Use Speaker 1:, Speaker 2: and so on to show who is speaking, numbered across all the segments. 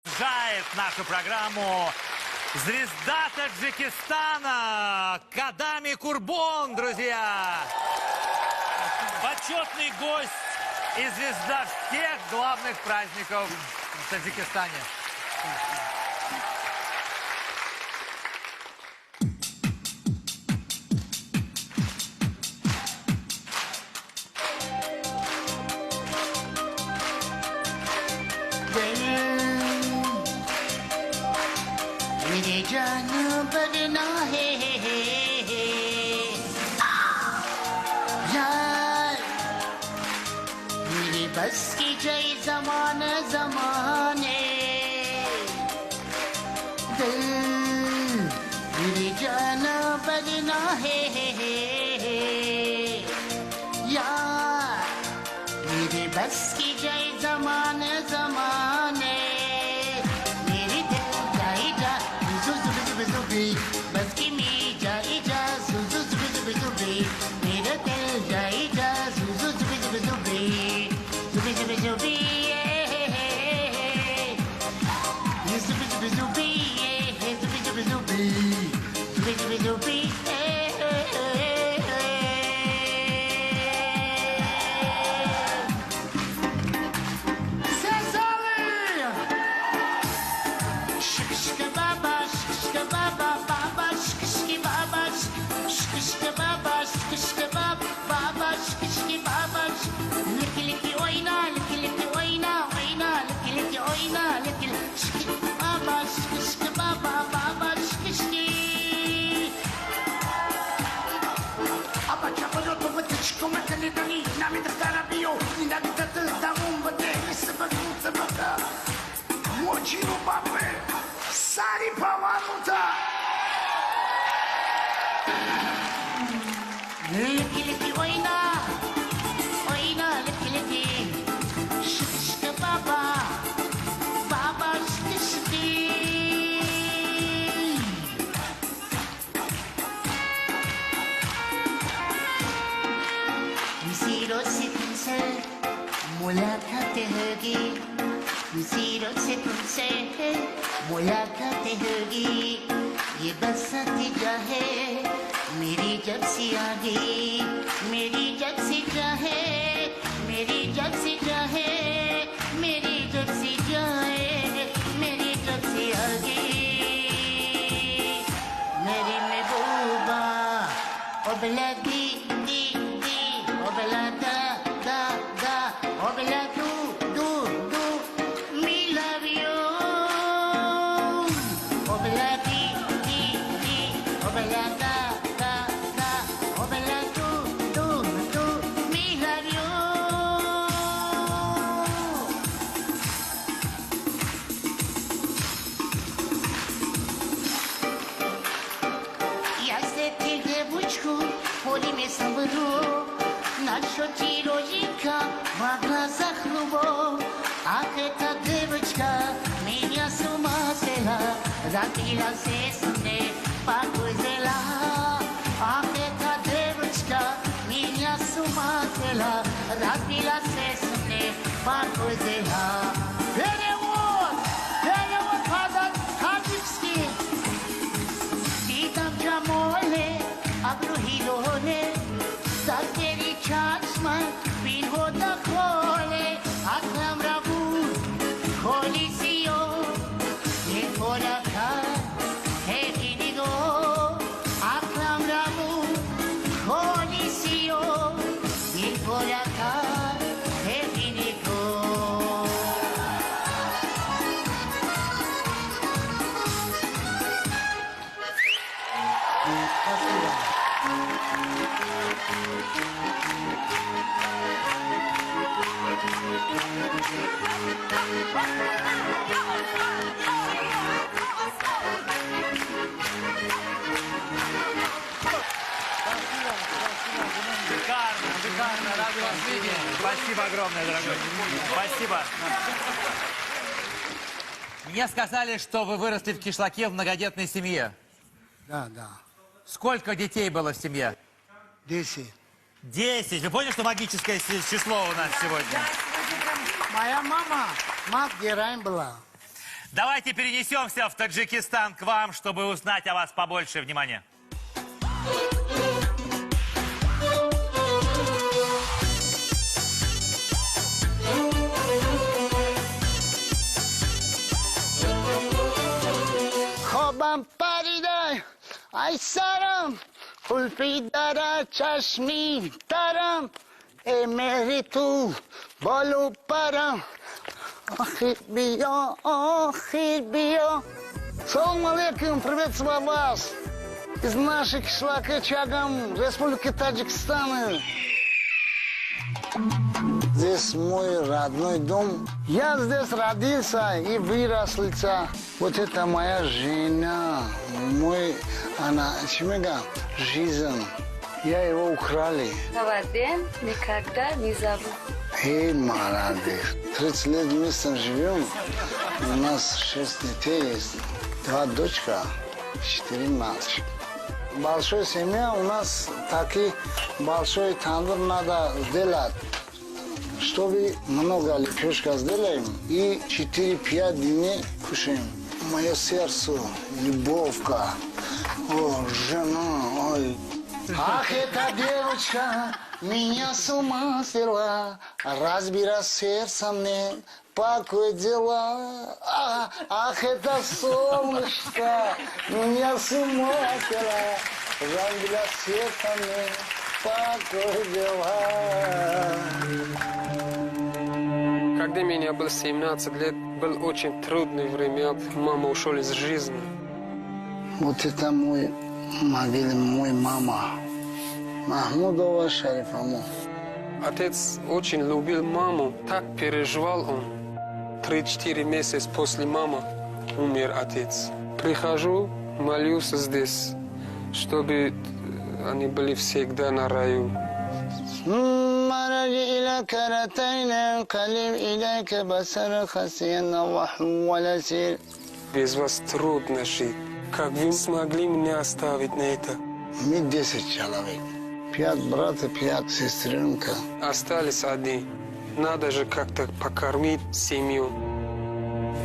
Speaker 1: Продолжает нашу программу звезда Таджикистана Кадами Курбон, друзья. Почетный гость и звезда всех главных праздников в Таджикистане.
Speaker 2: मेरे जान बदना है यार मेरी बस की जय जमाने जमाने दिल मेरी जान बदना है यार मेरी बस की जय जमाने जमाने बस की मी जाई जा सुजु जुबी जुबी जुबी मेरा दिल जाई जा सुजु जुबी जुबी जुबी जुबी जुबी जुबी ये जुबी जुबी जुबी ये जुबी जुबी जुबी जुबी जुबी जुबी मुलाकातें होगी मुसीबत से तुमसे मुलाकातें होगी ये बस है मेरी जब सी आ गई मेरी जब सी चाहे मेरी जब सी चाहे मेरी जब सी जाए मेरी जब सी आ गई मेरी महबूबा ओ बला दी दी दी ओ बला दा दा दा ओ बला तू तू तू मी लव यू ओ बला दी दी दी ओ बला दा दा दा ओ बला तू तू तू मी love you Holy me sabru Nasho chirojika Magla zakhlubo Aketa devachka Menia suma sela Ratila se sune Pakuzela Aketa devachka Menia suma sela Ratila se sune Pakuzela Перевод Хадан Хаджикский Питам Джамоле Abruhilone, Sateri Chachman, Pinhoda Kole, Akram Rabu, Kolisio, Nikolaka, Hekinigo, Akram Rabu, Kolisio, Nikolaka, Hekinigo.
Speaker 1: Шикарно, рады вас видеть. Спасибо огромное, дорогой. Спасибо. Мне сказали, что вы выросли в Кишлаке в многодетной семье.
Speaker 3: Да, да.
Speaker 1: Сколько детей было в семье?
Speaker 3: 10.
Speaker 1: 10. Вы поняли, что магическое число у нас сегодня?
Speaker 3: Моя мама мать героин была.
Speaker 1: Давайте перенесемся в Таджикистан к вам, чтобы узнать о вас побольше. Внимание.
Speaker 4: خوابم پریده ای سرم قلفی داره چشمی دارم ای مهری تو بالو پرم آخر бия. Салам алейкум, приветствую вас из нашей кишлака Чагам, Республики Таджикистан. Здесь мой родной дом. Я здесь родился и вырослся. Вот это моя жена, она, жизнь. Я его украли.
Speaker 5: День никогда не забуду.
Speaker 4: Эй, молодец. 30 лет вместе живем. У нас 6 детей есть. 2 дочка, 4 мальчика. Большая семья у нас таки большой тандыр надо сделать. Чтобы много лепешка сделаем и 4-5 дней кушаем. Мое сердце, любовка, о, жена, ой. Ах, эта девочка меня с ума свела, разбира сердце мне, покой дела. Ах, это солнышко меня с ума свела, разбира сердце мне, покой дела.
Speaker 6: Когда мне было 17 лет, было очень трудное время. Мама ушла из жизни.
Speaker 4: Вот это мой могила, мой мама. Махмудова Шарифаму.
Speaker 6: Отец очень любил маму. Так переживал он. 3-4 месяца после мамы умер отец. Прихожу, молюсь здесь, чтобы они были всегда на раю.
Speaker 4: مرج إلى كرتين قلب إليك بصر خسينا وحول سير.
Speaker 6: Без вас трудно жить. Как вы смогли меня оставить на это?
Speaker 4: Мы 10 человек. 5 братьев, 5 сестренка.
Speaker 6: Остались одни. Надо же как-то покормить семью.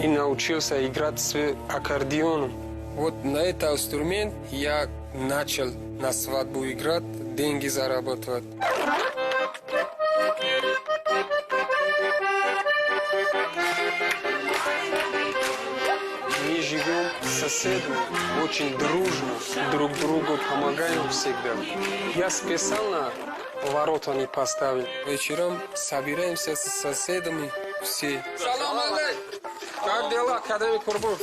Speaker 6: И научился играть с аккордеоном. Вот на этот инструмент я начал на свадьбу играть, деньги зарабатывать. Мы живем с соседями очень дружно, друг другу помогаем всегда. Я специально ворота не поставил. Вечером собираемся с соседями все. Салам алейкум! Как дела, академик Курбур?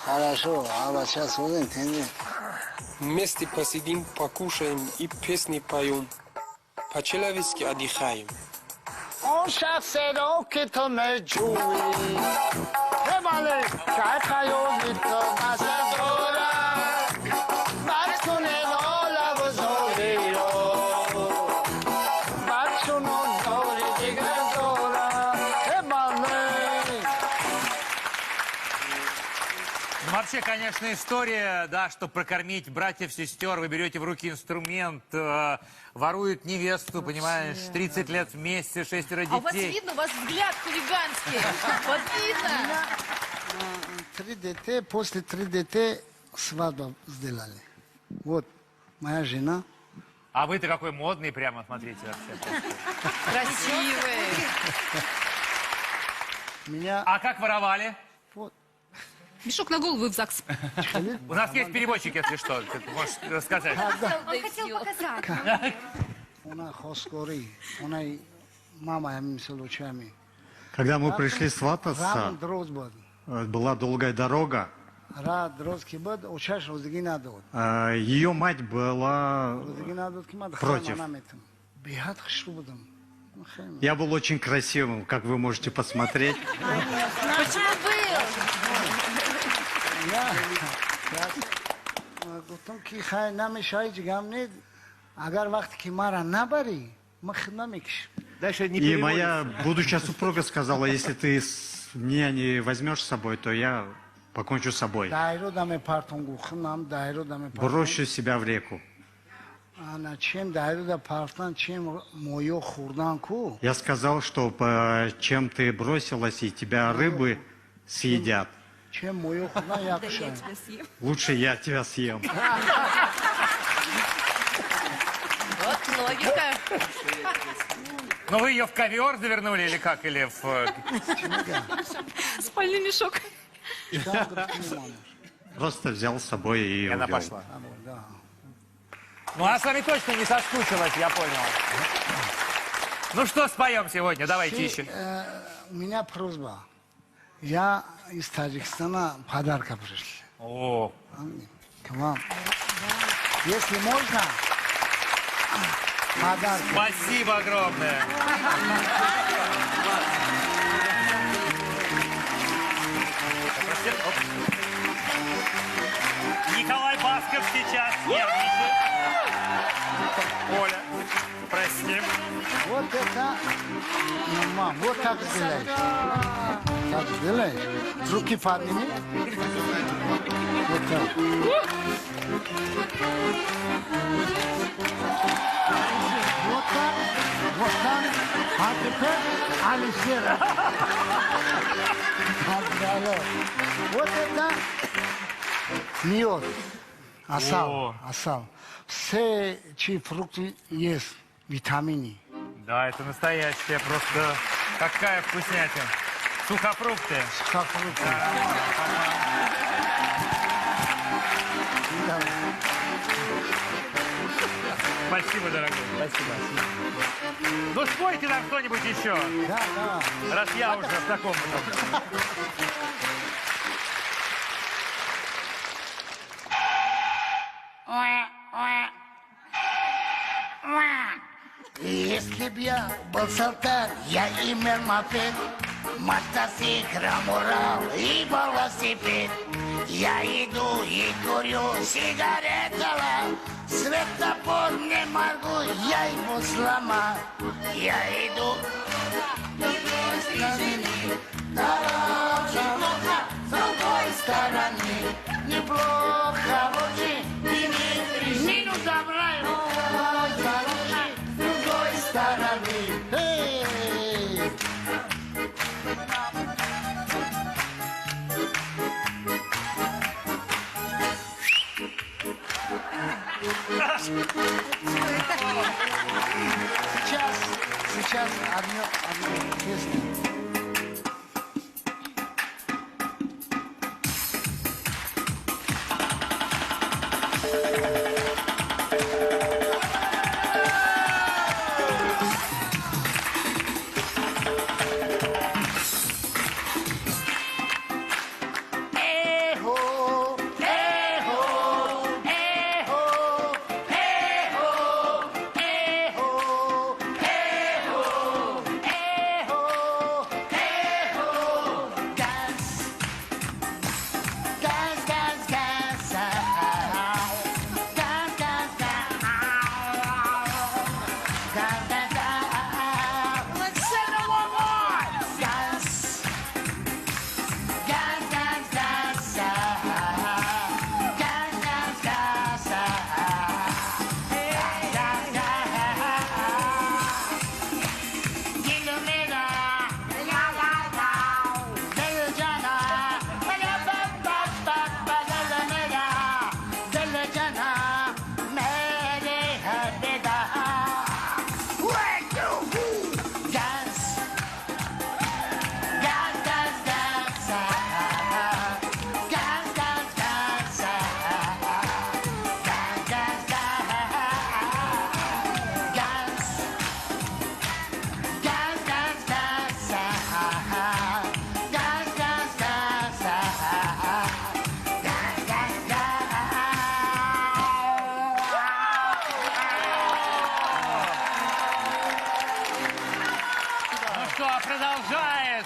Speaker 4: Хорошо, а сейчас вот энтенди.
Speaker 6: Вместе посидим, покушаем и песни поем. По-человечески отдыхаем.
Speaker 4: اون شخص رو که تو مجوی هماله که خیالی تو مثل دارم بچونه لالا و زوری رو بچونه زوری دیگر دارم هماله.
Speaker 1: Вообще, конечно, история, да, что прокормить братьев, сестер, вы берете в руки инструмент, воруют невесту, понимаешь, 30 лет вместе, 6 детей.
Speaker 7: А у вас видно, у вас взгляд хулиганский. Вот видно.
Speaker 3: 3 детей, после 3 детей свадьбу сделали. Вот моя жена.
Speaker 1: А вы-то какой модный, прямо, смотрите, вообще.
Speaker 7: Красивый.
Speaker 3: Меня
Speaker 1: А как воровали?
Speaker 3: вот,
Speaker 7: Мешок на голову и в ЗАГС.
Speaker 1: У нас есть переводчик, если что, ты можешь рассказать.
Speaker 7: Он хотел показать.
Speaker 3: она хоскори, она и мама моими случаями.
Speaker 8: Когда мы пришли
Speaker 3: Рам
Speaker 8: свататься,
Speaker 3: дроз был.
Speaker 8: была долгая дорога.
Speaker 3: Ра дрозки был, учаш розги надо.
Speaker 8: Ее мать была
Speaker 3: Розги надо, кимад
Speaker 8: против.
Speaker 3: Бихат хшубудам.
Speaker 8: Я был очень красивым, как вы можете посмотреть.
Speaker 7: Почему был?
Speaker 3: Я گفتم که خیلی نمیشه جگم نید اگر وقتی که ما را نبری ما خدمت میکشم.
Speaker 8: И моя будущая супруга сказала, если ты меня не возьмешь с собой, то я покончу с собой.
Speaker 3: دایرو دم پارتون گفتم دایرو دم پارتون.
Speaker 8: Брошу себя в реку.
Speaker 3: آنا چیم دایرو دم پارتون چیم مویو خوردن کو.
Speaker 8: Я сказал, что чем ты бросилась, и тебя рыбы съедят.
Speaker 3: Чем мою худна я кушаю.
Speaker 8: Лучше я тебя съем.
Speaker 7: Вот логика.
Speaker 1: Ну вы ее в ковер завернули или как? Или в...
Speaker 7: Спальный мешок.
Speaker 8: Просто взял с собой и
Speaker 1: Она
Speaker 8: увел.
Speaker 1: пошла.
Speaker 3: Да.
Speaker 1: Ну она с вами точно не соскучилась, я понял. Ну что споем сегодня? Давайте еще.
Speaker 3: У меня просьба. Я из Таджикистана подарка пришли.
Speaker 1: О,
Speaker 3: К вам. Если можно, подарок.
Speaker 1: спасибо огромное. Оп. Николай Басков сейчас нервничает. Оля, прости.
Speaker 3: Вот это, мама, вот так сделаешь. Так сделаешь. Руки подними. Вот так. Вот так. Вот так. А теперь Алишер. Вот это мед. Асал. Асал. Все чьи фрукты есть. Витамины.
Speaker 1: Да, это настоящая просто какая вкуснятина. Сухофрукты.
Speaker 3: Сухофрукты. Да.
Speaker 1: Спасибо, дорогой. Спасибо. Ну спойте нам что-нибудь еще,
Speaker 3: Да, да.
Speaker 1: раз я уже в таком.
Speaker 2: Если б я был солдат, я имел мопед, мотоцикл, Урал и велосипед. Я иду и курю сигаретала, светофор мне моргу, я его сломал. Я иду с другой стороны, неплохо очень, причину забрать, с другой стороны.
Speaker 3: Эй! Сейчас одну песню.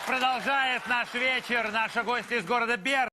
Speaker 1: Продолжает наш вечер наша гостья из города Берн.